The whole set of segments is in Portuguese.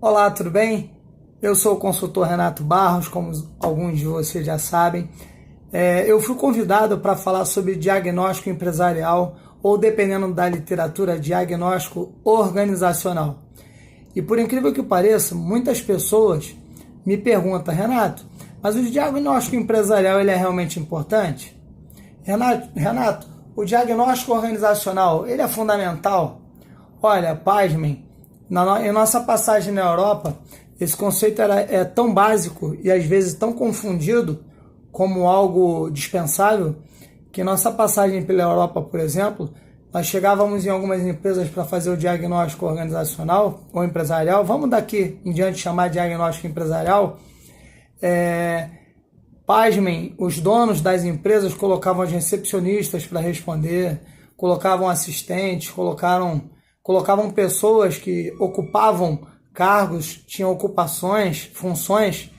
Olá, tudo bem? Eu sou o consultor Renato Barros, como alguns de vocês já sabem. Eu fui convidado para falar sobre diagnóstico empresarial ou, dependendo da literatura, diagnóstico organizacional. E por incrível que pareça, muitas pessoas me perguntam: Renato, mas o diagnóstico empresarial ele é realmente importante? Renato, o diagnóstico organizacional ele é fundamental? Olha, pasmem, em nossa passagem na Europa, esse conceito é tão básico e às vezes tão confundido como algo dispensável, que nossa passagem pela Europa, por exemplo, nós chegávamos em algumas empresas para fazer o diagnóstico organizacional ou empresarial, vamos daqui em diante chamar de diagnóstico empresarial. Pasmem, os donos das empresas colocavam as recepcionistas para responder, colocavam assistentes, colocavam pessoas que ocupavam cargos, tinham ocupações, funções,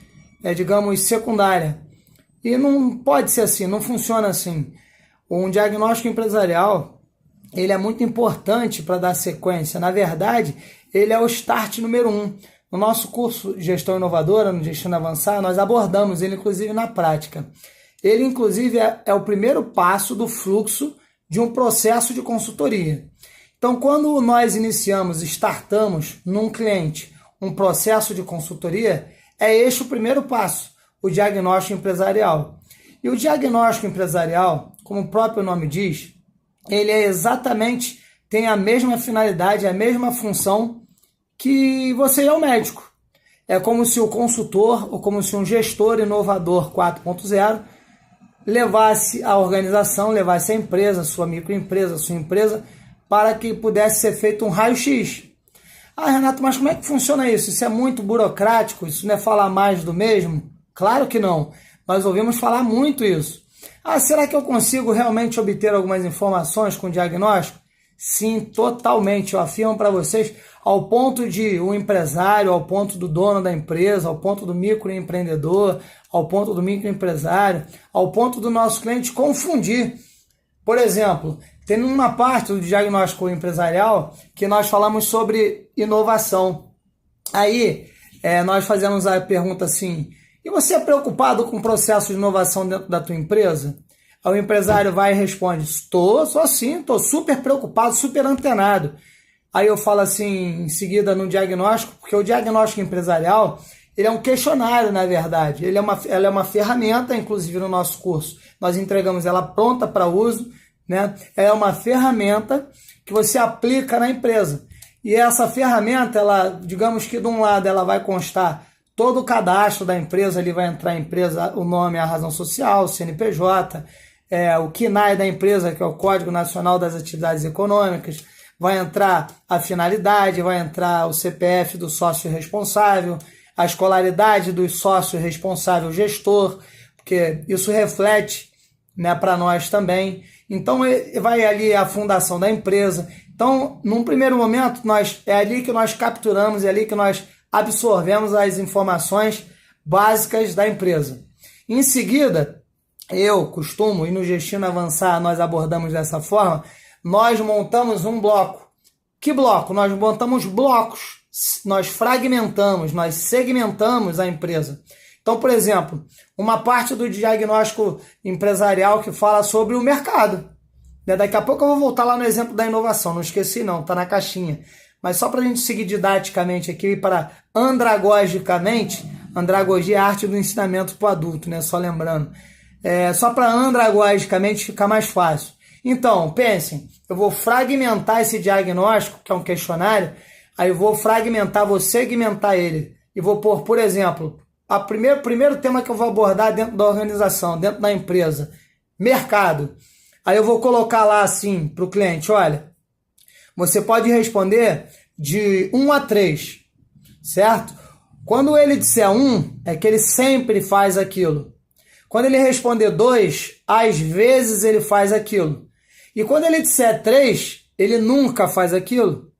digamos, secundárias. E não pode ser assim, não funciona assim. Um diagnóstico empresarial, ele é muito importante para dar sequência. Na verdade, ele é o start número 1. No nosso curso de Gestão Inovadora, no Destino Avançar, nós abordamos ele, inclusive, na prática. Ele, inclusive, é o primeiro passo do fluxo de um processo de consultoria. Então, quando nós startamos num cliente um processo de consultoria, é este o primeiro passo, o diagnóstico empresarial. E o diagnóstico empresarial, como o próprio nome diz, ele tem a mesma finalidade, a mesma função que você é o médico. É como se o consultor, ou como se um gestor inovador 4.0 levasse a organização, levasse a empresa, sua microempresa, sua empresa, para que pudesse ser feito um raio-x. Ah, Renato, mas como é que funciona isso? Isso é muito burocrático? Isso não é falar mais do mesmo? Claro que não. Nós ouvimos falar muito isso. Ah, será que eu consigo realmente obter algumas informações com o diagnóstico? Sim, totalmente. Eu afirmo para vocês, ao ponto de um empresário, ao ponto do dono da empresa, ao ponto do microempreendedor, ao ponto do microempresário, ao ponto do nosso cliente confundir. Por exemplo, tem uma parte do diagnóstico empresarial que nós falamos sobre inovação. Aí, nós fazemos a pergunta assim: e você é preocupado com o processo de inovação dentro da tua empresa? Aí o empresário vai e responde: sou sim, estou super preocupado, super antenado. Aí eu falo assim, em seguida, no diagnóstico, porque o diagnóstico empresarial, ele é um questionário, na verdade. Ela é uma ferramenta, inclusive no nosso curso. Nós entregamos ela pronta para uso, né? É uma ferramenta que você aplica na empresa. E essa ferramenta, digamos que de um lado ela vai constar todo o cadastro da empresa, ali vai entrar a empresa, o nome, a razão social, o CNPJ, o CNAE da empresa, que é o Código Nacional das Atividades Econômicas, vai entrar a finalidade, vai entrar o CPF do sócio responsável, a escolaridade do sócio responsável gestor, porque isso reflete, né, para nós também. Então, vai ali a fundação da empresa. Então, num primeiro momento, é ali que nós capturamos, é ali que nós absorvemos as informações básicas da empresa. Em seguida, eu costumo, e no Destino Avançar nós abordamos dessa forma, nós montamos um bloco. Que bloco? Nós montamos blocos, nós fragmentamos, nós segmentamos a empresa. Então, por exemplo, uma parte do diagnóstico empresarial que fala sobre o mercado. Daqui a pouco eu vou voltar lá no exemplo da inovação, não esqueci não, está na caixinha. Mas só para a gente seguir didaticamente aqui, para andragogicamente, andragogia é a arte do ensinamento para o adulto, né? Só lembrando. Só para andragogicamente ficar mais fácil. Então, pensem, eu vou fragmentar esse diagnóstico, que é um questionário, aí eu vou fragmentar, vou segmentar ele. E vou pôr, por exemplo, o primeiro tema que eu vou abordar dentro da organização, dentro da empresa, mercado. Aí eu vou colocar lá assim para o cliente: olha, você pode responder de 1 a 3, certo? Quando ele disser 1, é que ele sempre faz aquilo. Quando ele responder 2, às vezes ele faz aquilo. E quando ele disser 3, ele nunca faz aquilo.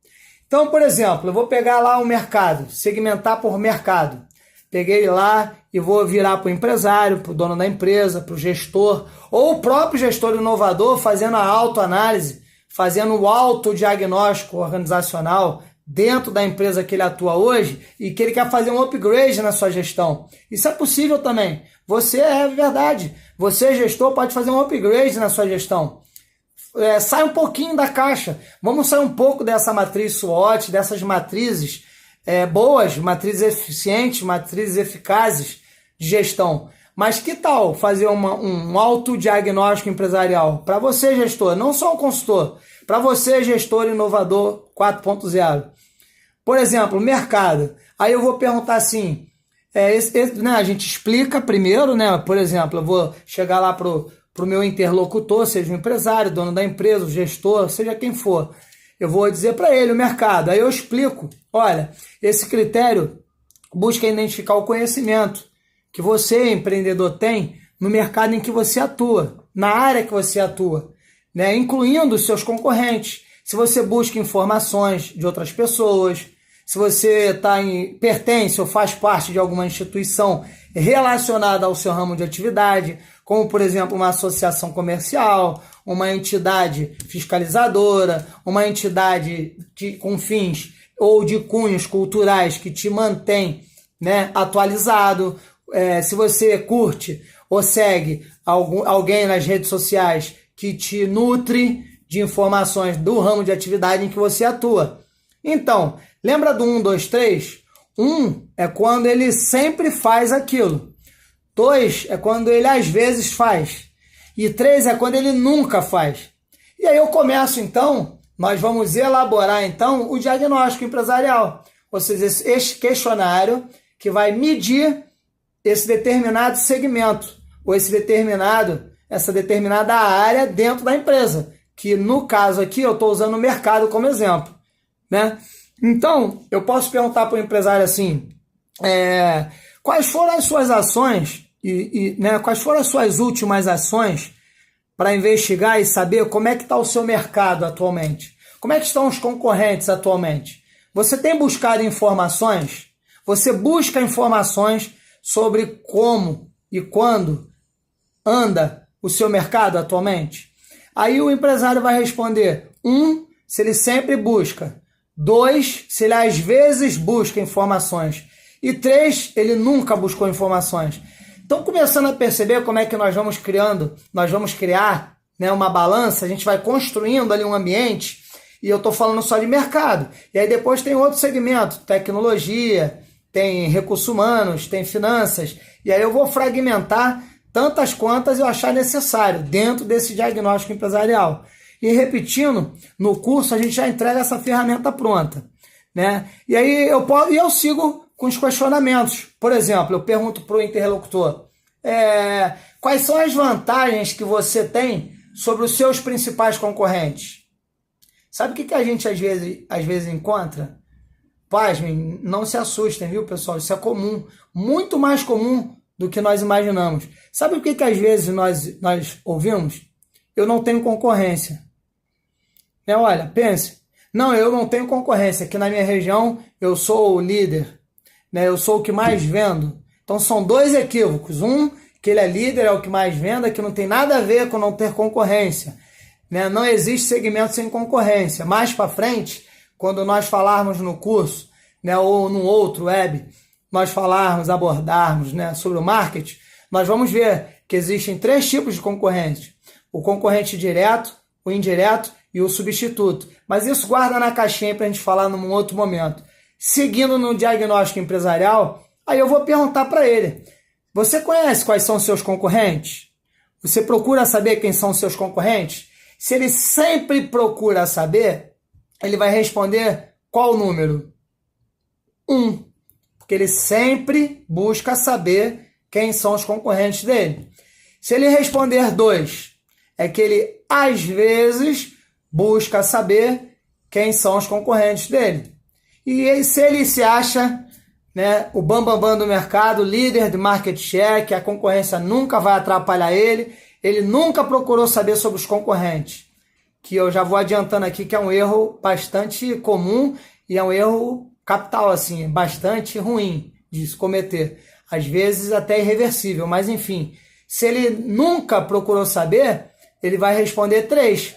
Então, por exemplo, eu vou pegar lá o mercado, segmentar por mercado. Peguei lá e vou virar para o empresário, para o dono da empresa, para o gestor, ou o próprio gestor inovador fazendo a autoanálise, fazendo o autodiagnóstico organizacional, dentro da empresa que ele atua hoje e que ele quer fazer um upgrade na sua gestão. Isso é possível também. Você é verdade. Você, gestor, pode fazer um upgrade na sua gestão. Sai um pouquinho da caixa. Vamos sair um pouco dessa matriz SWOT, dessas matrizes boas, matrizes eficientes, matrizes eficazes de gestão. Mas que tal fazer um autodiagnóstico empresarial? Para você, gestor, não só um consultor, para você, gestor inovador 4.0. Por exemplo, mercado. Aí eu vou perguntar assim, né, a gente explica primeiro, né? Por exemplo, eu vou chegar lá pro meu interlocutor, seja o empresário, dono da empresa, o gestor, seja quem for. Eu vou dizer para ele o mercado. Aí eu explico, olha, esse critério busca identificar o conhecimento que você, empreendedor, tem no mercado em que você atua, na área que você atua, né? Incluindo os seus concorrentes. Se você busca informações de outras pessoas, se você pertence ou faz parte de alguma instituição relacionada ao seu ramo de atividade, como, por exemplo, uma associação comercial, uma entidade fiscalizadora, uma entidade com fins ou de cunhos culturais que te mantém, né, atualizado. Se você curte ou segue alguém nas redes sociais que te nutre de informações do ramo de atividade em que você atua. Então, lembra do 1, 2, 3? 1 é quando ele sempre faz aquilo. 2 é quando ele às vezes faz. E 3 é quando ele nunca faz. E aí eu começo então, nós vamos elaborar então o diagnóstico empresarial. Ou seja, este questionário que vai medir esse determinado segmento, ou essa determinada área dentro da empresa, que no caso aqui eu estou usando o mercado como exemplo, né? Então, eu posso perguntar para o empresário assim, quais foram as suas ações, né, quais foram as suas últimas ações para investigar e saber como é que está o seu mercado atualmente? Como é que estão os concorrentes atualmente? Você tem buscado informações? Você busca informações sobre como e quando anda o seu mercado atualmente? Aí o empresário vai responder, 1, se ele sempre busca. 2, se ele às vezes busca informações. E 3, ele nunca buscou informações. Então, começando a perceber como é que nós vamos criar, né, uma balança, a gente vai construindo ali um ambiente, e eu estou falando só de mercado. E aí depois tem outro segmento, tecnologia, tem recursos humanos, tem finanças, e aí eu vou fragmentar tantas quantas eu achar necessário dentro desse diagnóstico empresarial. E repetindo, no curso a gente já entrega essa ferramenta pronta, né? E aí eu sigo com os questionamentos. Por exemplo, eu pergunto para o interlocutor, quais são as vantagens que você tem sobre os seus principais concorrentes? Sabe o que a gente às vezes encontra? Pasmem, não se assustem, viu, pessoal? Isso é comum, muito mais comum do que nós imaginamos. Sabe o que às vezes nós ouvimos? Eu não tenho concorrência. Olha, pense. Não, eu não tenho concorrência. Aqui na minha região eu sou o líder. Né? Eu sou o que mais vendo. Então são 2 equívocos. Um, que ele é líder, é o que mais venda, que não tem nada a ver com não ter concorrência. Né? Não existe segmento sem concorrência. Mais para frente, quando nós falarmos no curso, né, ou no outro web, nós abordarmos, né, sobre o marketing, nós vamos ver que existem 3 tipos de concorrente. O concorrente direto, o indireto e o substituto. Mas isso guarda na caixinha para a gente falar num outro momento. Seguindo no diagnóstico empresarial, aí eu vou perguntar para ele, você conhece quais são os seus concorrentes? Você procura saber quem são os seus concorrentes? Se ele sempre procura saber, ele vai responder qual número? 1. Porque ele sempre busca saber quem são os concorrentes dele. Se ele responder 2, é que ele, às vezes, busca saber quem são os concorrentes dele. E se ele se acha, né, o bambambam do mercado, líder de market share, que a concorrência nunca vai atrapalhar ele nunca procurou saber sobre os concorrentes. Que eu já vou adiantando aqui que é um erro bastante comum e é um erro capital, assim, bastante ruim de se cometer. Às vezes até irreversível, mas enfim. Se ele nunca procurou saber, ele vai responder 3.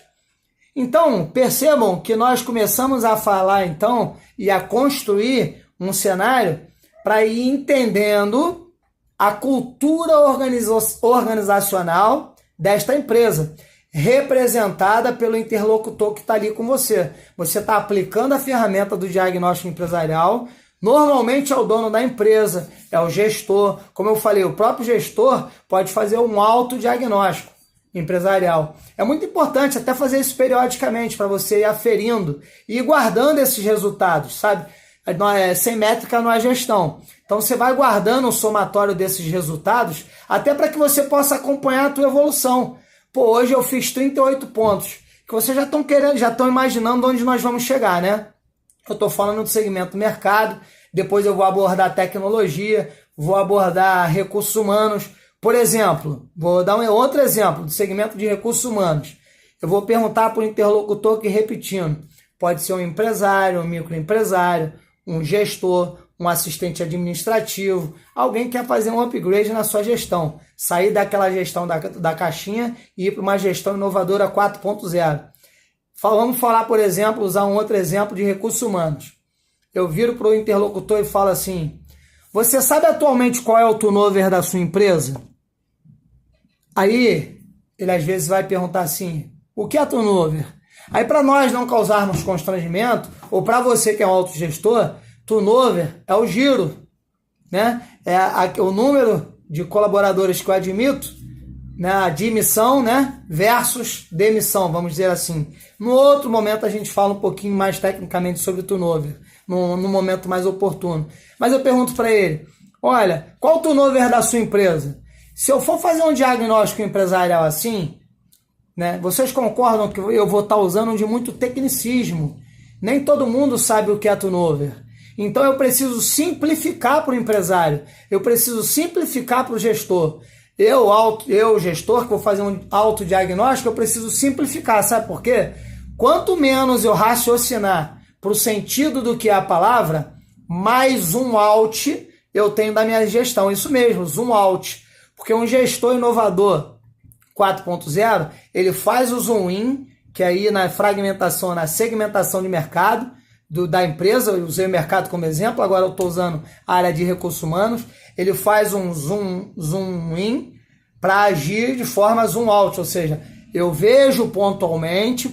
Então, percebam que nós começamos a falar, então, e a construir um cenário para ir entendendo a cultura organizacional desta empresa, representada pelo interlocutor que está ali com você. Você está aplicando a ferramenta do diagnóstico empresarial. Normalmente é o dono da empresa, é o gestor. Como eu falei, o próprio gestor pode fazer um autodiagnóstico empresarial. É muito importante até fazer isso periodicamente para você ir aferindo e ir guardando esses resultados, sabe? Sem métrica não há gestão. Então você vai guardando o somatório desses resultados até para que você possa acompanhar a tua evolução. Pô, hoje eu fiz 38 pontos, que vocês já estão querendo, já estão imaginando onde nós vamos chegar, né? Eu estou falando do segmento mercado, depois eu vou abordar tecnologia, vou abordar recursos humanos. Por exemplo, vou dar um outro exemplo do segmento de recursos humanos. Eu vou perguntar para o interlocutor que, repetindo, pode ser um empresário, um microempresário, um gestor, um assistente administrativo, alguém que quer fazer um upgrade na sua gestão, sair daquela gestão da caixinha e ir para uma gestão inovadora 4.0. Vamos falar, por exemplo, usar um outro exemplo de recursos humanos. Eu viro para o interlocutor e falo assim: você sabe atualmente qual é o turnover da sua empresa? Aí, ele às vezes vai perguntar assim: o que é turnover? Aí, para nós não causarmos constrangimento, ou para você que é um autogestor, turnover é o giro, né? É o número de colaboradores que eu admito, né? Admissão, né? Versus demissão, vamos dizer assim. No outro momento a gente fala um pouquinho mais tecnicamente sobre turnover, no momento mais oportuno. Mas eu pergunto para ele: olha, qual o turnover da sua empresa? Se eu for fazer um diagnóstico empresarial assim, né? Vocês concordam que eu vou estar usando de muito tecnicismo? Nem todo mundo sabe o que é turnover. Então eu preciso simplificar para o empresário, eu preciso simplificar para o gestor. Eu, gestor, que vou fazer um autodiagnóstico, eu preciso simplificar. Sabe por quê? Quanto menos eu raciocinar para o sentido do que é a palavra, mais zoom out eu tenho da minha gestão. Isso mesmo, zoom out. Porque um gestor inovador 4.0, ele faz o zoom in, que aí na fragmentação, na segmentação de mercado da empresa, eu usei o mercado como exemplo, agora eu estou usando a área de recursos humanos, ele faz um zoom in para agir de forma zoom out, ou seja, eu vejo pontualmente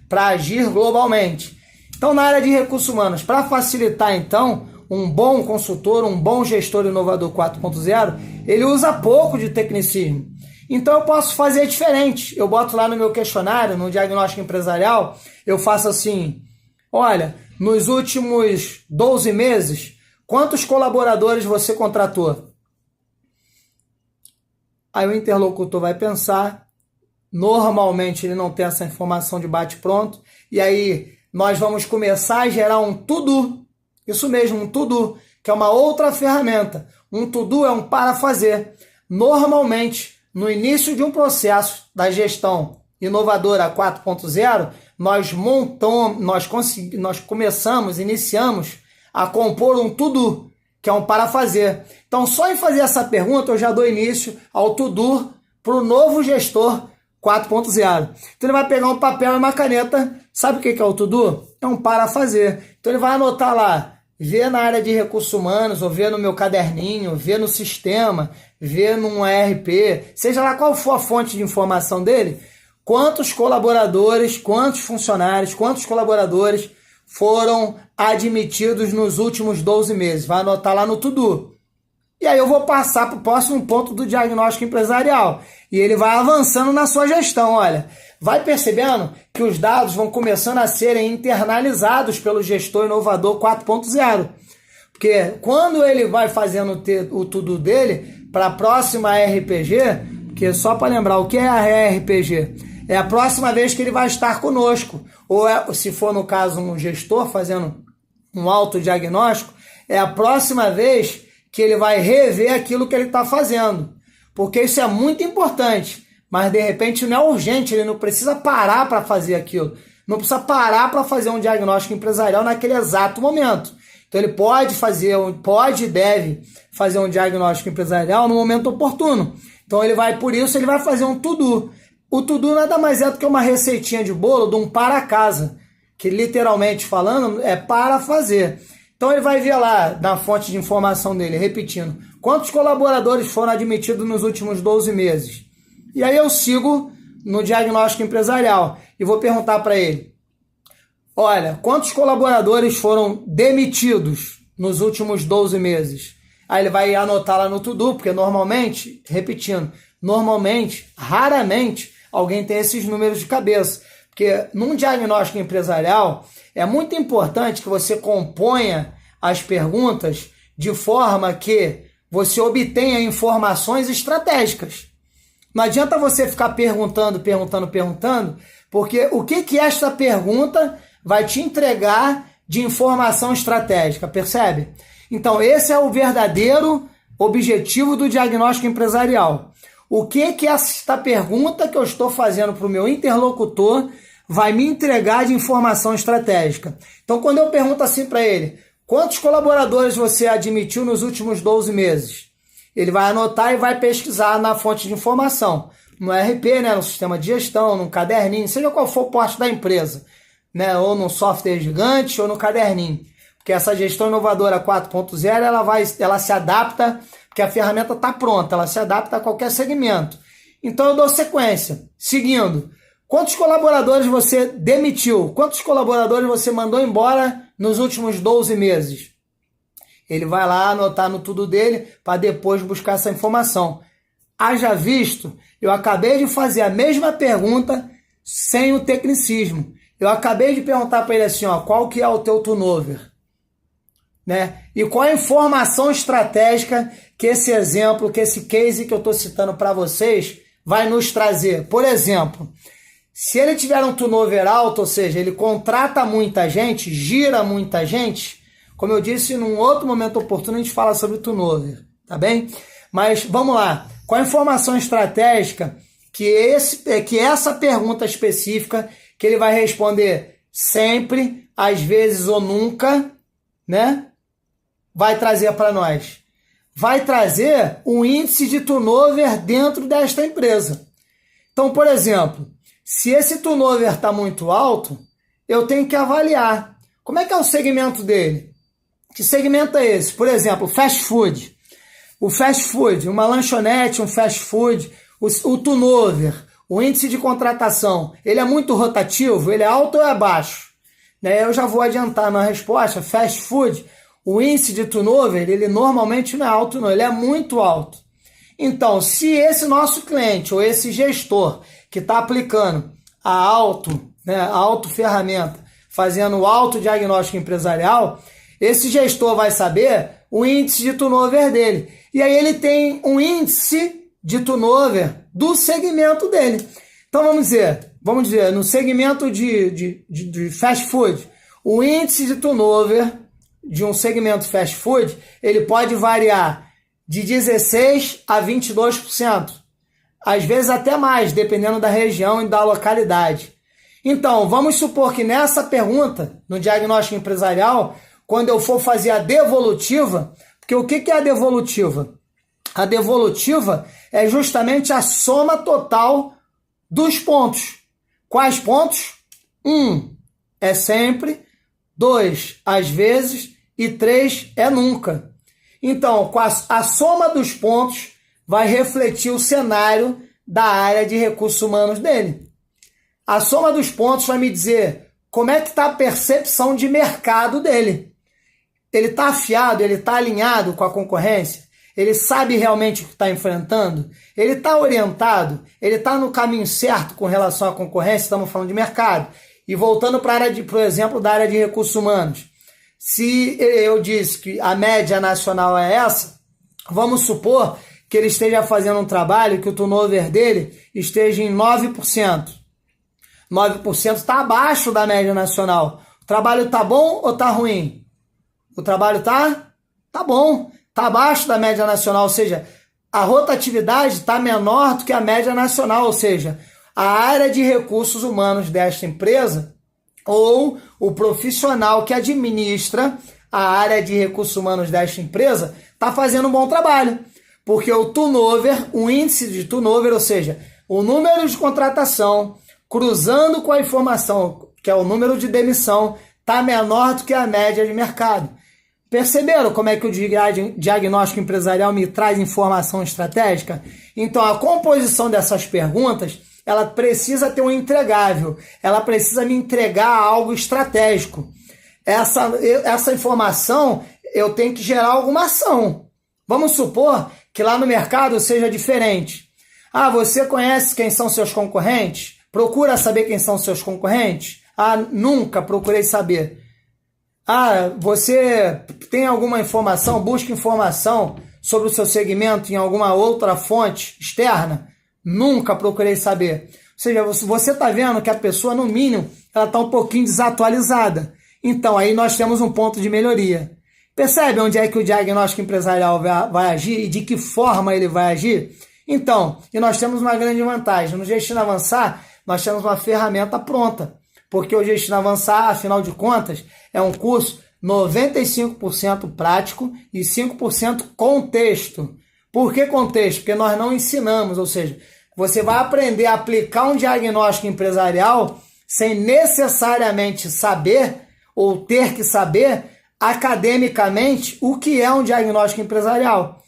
para agir globalmente. Então, na área de recursos humanos, para facilitar então, um bom consultor, um bom gestor inovador 4.0, ele usa pouco de tecnicismo. Então eu posso fazer diferente. Eu boto lá no meu questionário, no diagnóstico empresarial, eu faço assim: olha, nos últimos 12 meses, quantos colaboradores você contratou? Aí o interlocutor vai pensar, normalmente ele não tem essa informação de bate-pronto, e aí nós vamos começar a gerar um to-do. Isso mesmo, um to-do, que é uma outra ferramenta. Um to-do é um para fazer. Normalmente, no início de um processo da gestão inovadora 4.0, iniciamos a compor um to-do, que é um para fazer. Então, só em fazer essa pergunta, eu já dou início ao to-do para o novo gestor 4.0. Então, ele vai pegar um papel e uma caneta. Sabe o que é o to-do? É um para fazer. Então, ele vai anotar lá, ver na área de recursos humanos, ou ver no meu caderninho, ver no sistema, ver num ERP, seja lá qual for a fonte de informação dele, quantos colaboradores, quantos funcionários, quantos colaboradores foram admitidos nos últimos 12 meses. Vai anotar lá no to-do. E aí eu vou passar para o próximo ponto do diagnóstico empresarial. E ele vai avançando na sua gestão. Olha, vai percebendo que os dados vão começando a serem internalizados pelo gestor inovador 4.0. Porque quando ele vai fazendo o to-do dele para a próxima RPG, porque só para lembrar, o que é a RPG? É a próxima vez que ele vai estar conosco. Ou se for no caso um gestor fazendo um autodiagnóstico, é a próxima vez que ele vai rever aquilo que ele está fazendo. Porque isso é muito importante, mas de repente não é urgente, ele não precisa parar para fazer aquilo. Não precisa parar para fazer um diagnóstico empresarial naquele exato momento. Então ele pode e deve fazer um diagnóstico empresarial no momento oportuno. Então por isso ele vai fazer um to-do. O to-do nada mais é do que uma receitinha de bolo de um para casa, que literalmente falando é para fazer. Então ele vai ver lá na fonte de informação dele, repetindo, quantos colaboradores foram admitidos nos últimos 12 meses. E aí eu sigo no diagnóstico empresarial e vou perguntar para ele, olha, quantos colaboradores foram demitidos nos últimos 12 meses? Aí ele vai anotar lá no to-do, porque normalmente, repetindo, raramente, alguém tem esses números de cabeça. Porque num diagnóstico empresarial, é muito importante que você componha as perguntas de forma que você obtenha informações estratégicas. Não adianta você ficar perguntando, porque o que esta pergunta vai te entregar de informação estratégica, percebe? Então, esse é o verdadeiro objetivo do diagnóstico empresarial. O que esta pergunta que eu estou fazendo para o meu interlocutor vai me entregar de informação estratégica? Então, quando eu pergunto assim para ele, quantos colaboradores você admitiu nos últimos 12 meses? Ele vai anotar e vai pesquisar na fonte de informação, no RP, né, no sistema de gestão, no caderninho, seja qual for o porte da empresa, né, ou no software gigante ou no caderninho. Porque essa gestão inovadora 4.0, ela se adapta, porque a ferramenta está pronta, ela se adapta a qualquer segmento. Então eu dou sequência, seguindo. Quantos colaboradores você demitiu? Quantos colaboradores você mandou embora nos últimos 12 meses? Ele vai lá anotar no tudo dele para depois buscar essa informação. Haja visto, eu acabei de fazer a mesma pergunta sem o tecnicismo. Eu acabei de perguntar para ele assim, ó, qual que é o teu turnover? Né? E qual a informação estratégica que esse exemplo, que esse case que eu estou citando para vocês vai nos trazer? Por exemplo, se ele tiver um turnover alto, ou seja, ele contrata muita gente, gira muita gente, como eu disse, num outro momento oportuno a gente fala sobre turnover, tá bem? Mas vamos lá, qual a informação estratégica que essa pergunta específica, que ele vai responder sempre, às vezes ou nunca, né? Vai trazer para nós? Vai trazer um índice de turnover dentro desta empresa. Então, por exemplo, se esse turnover está muito alto, eu tenho que avaliar. Como é que é o segmento dele? Que segmento é esse? Por exemplo, fast food. O fast food, uma lanchonete, um fast food, o turnover, o índice de contratação, ele é muito rotativo? Ele é alto ou é baixo? Eu já vou adiantar na resposta, fast food, o índice de turnover, ele normalmente não é alto não, ele é muito alto. Então, se esse nosso cliente ou esse gestor que está aplicando a auto ferramenta, fazendo o auto diagnóstico empresarial, esse gestor vai saber o índice de turnover dele. E aí ele tem um índice de turnover do segmento dele. Então vamos dizer no segmento de fast food, o índice de turnover de um segmento fast food, ele pode variar de 16% a 22%. Às vezes até mais, dependendo da região e da localidade. Então, vamos supor que nessa pergunta, no diagnóstico empresarial, quando eu for fazer a devolutiva, porque o que é a devolutiva? A devolutiva é justamente a soma total dos pontos. Quais pontos? 1 é sempre, 2 às vezes e 3 é nunca. Então, a soma dos pontos vai refletir o cenário da área de recursos humanos dele. A soma dos pontos vai me dizer como é que está a percepção de mercado dele. Ele está afiado, ele está alinhado com a concorrência? Ele sabe realmente o que está enfrentando? Ele está orientado? Ele está no caminho certo com relação à concorrência? Estamos falando de mercado. E voltando para o exemplo da área de recursos humanos. Se eu disse que a média nacional é essa, vamos supor que ele esteja fazendo um trabalho que o turnover dele esteja em 9%. 9% está abaixo da média nacional. O trabalho está bom ou está ruim? O trabalho tá bom, está abaixo da média nacional, ou seja, a rotatividade está menor do que a média nacional, ou seja, a área de recursos humanos desta empresa ou o profissional que administra a área de recursos humanos desta empresa está fazendo um bom trabalho, porque o turnover, o índice de turnover, ou seja, o número de contratação cruzando com a informação, que é o número de demissão, está menor do que a média de mercado. Perceberam como é que o diagnóstico empresarial me traz informação estratégica? Então, a composição dessas perguntas, ela precisa ter um entregável, ela precisa me entregar algo estratégico. Essa informação, eu tenho que gerar alguma ação. Vamos supor que lá no mercado seja diferente. Ah, você conhece quem são seus concorrentes? Procura saber quem são seus concorrentes? Ah, nunca procurei saber. Ah, você tem alguma informação, busca informação sobre o seu segmento em alguma outra fonte externa? Nunca procurei saber. Ou seja, você está vendo que a pessoa, no mínimo, ela está um pouquinho desatualizada. Então, aí nós temos um ponto de melhoria. Percebe onde é que o diagnóstico empresarial vai agir e de que forma ele vai agir? Então, e nós temos uma grande vantagem. No Gestão Avançar, nós temos uma ferramenta pronta. Porque o Gestão Avançar, afinal de contas, é um curso 95% prático e 5% contexto. Por que contexto? Porque nós não ensinamos, ou seja, você vai aprender a aplicar um diagnóstico empresarial sem necessariamente saber ou ter que saber academicamente o que é um diagnóstico empresarial.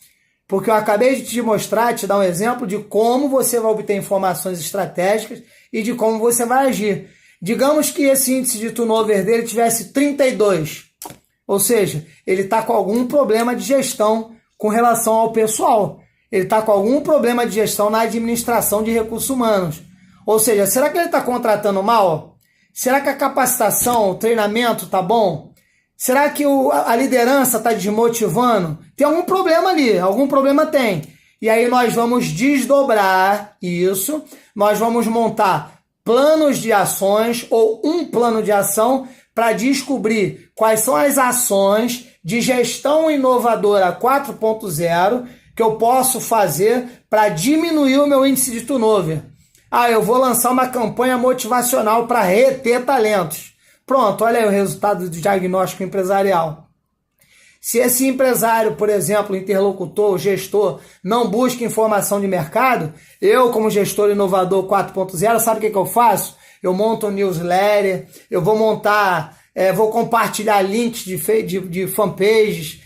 Porque eu acabei de te mostrar, te dar um exemplo de como você vai obter informações estratégicas e de como você vai agir. Digamos que esse índice de turnover dele tivesse 32, ou seja, ele está com algum problema de gestão com relação ao pessoal. Ele está com algum problema de gestão na administração de recursos humanos. Ou seja, será que ele está contratando mal? Será que a capacitação, o treinamento está bom? Será que a liderança está desmotivando? Tem algum problema ali, algum problema tem. E aí nós vamos desdobrar isso, nós vamos montar planos de ações ou um plano de ação para descobrir quais são as ações de gestão inovadora 4.0 que eu posso fazer para diminuir o meu índice de turnover. Ah, eu vou lançar uma campanha motivacional para reter talentos. Pronto, olha aí o resultado do diagnóstico empresarial. Se esse empresário, por exemplo, interlocutor, gestor, não busca informação de mercado, eu, como gestor inovador 4.0, sabe o que eu faço? Eu monto um newsletter, eu vou montar, vou compartilhar links de fanpages,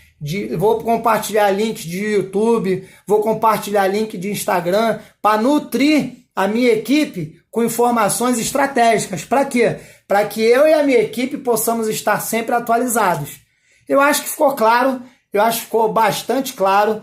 vou compartilhar links de YouTube, vou compartilhar link de Instagram, para nutrir a minha equipe com informações estratégicas. Para quê? Para que eu e a minha equipe possamos estar sempre atualizados. Eu acho que ficou claro, eu acho que ficou bastante claro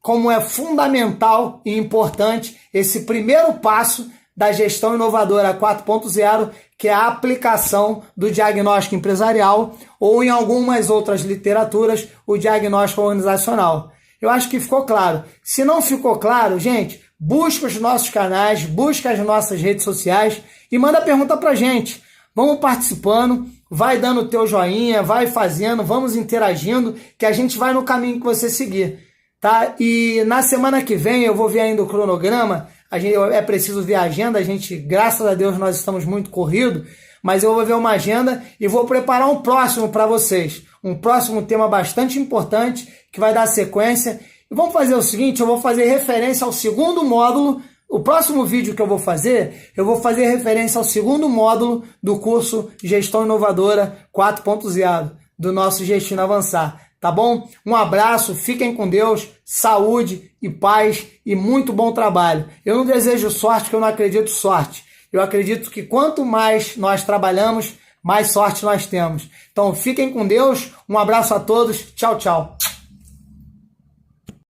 como é fundamental e importante esse primeiro passo da gestão inovadora 4.0, que é a aplicação do diagnóstico empresarial ou, em algumas outras literaturas, o diagnóstico organizacional. Eu acho que ficou claro. Se não ficou claro, gente, busca os nossos canais, busca as nossas redes sociais e manda pergunta pra gente. Vamos participando, vai dando o teu joinha, vai fazendo, vamos interagindo, que a gente vai no caminho que você seguir, tá? E na semana que vem eu vou ver ainda o cronograma, é preciso ver a agenda, a gente, graças a Deus, nós estamos muito corridos, mas eu vou ver uma agenda e vou preparar um próximo para vocês, um próximo tema bastante importante, que vai dar sequência. E vamos fazer o seguinte, eu vou fazer referência ao segundo módulo. O próximo vídeo que eu vou fazer referência ao segundo módulo do curso Gestão Inovadora 4.0 do nosso Gestão Avançar, tá bom? Um abraço, fiquem com Deus, saúde e paz e muito bom trabalho. Eu não desejo sorte, porque eu não acredito sorte. Eu acredito que quanto mais nós trabalhamos, mais sorte nós temos. Então fiquem com Deus, um abraço a todos, tchau, tchau.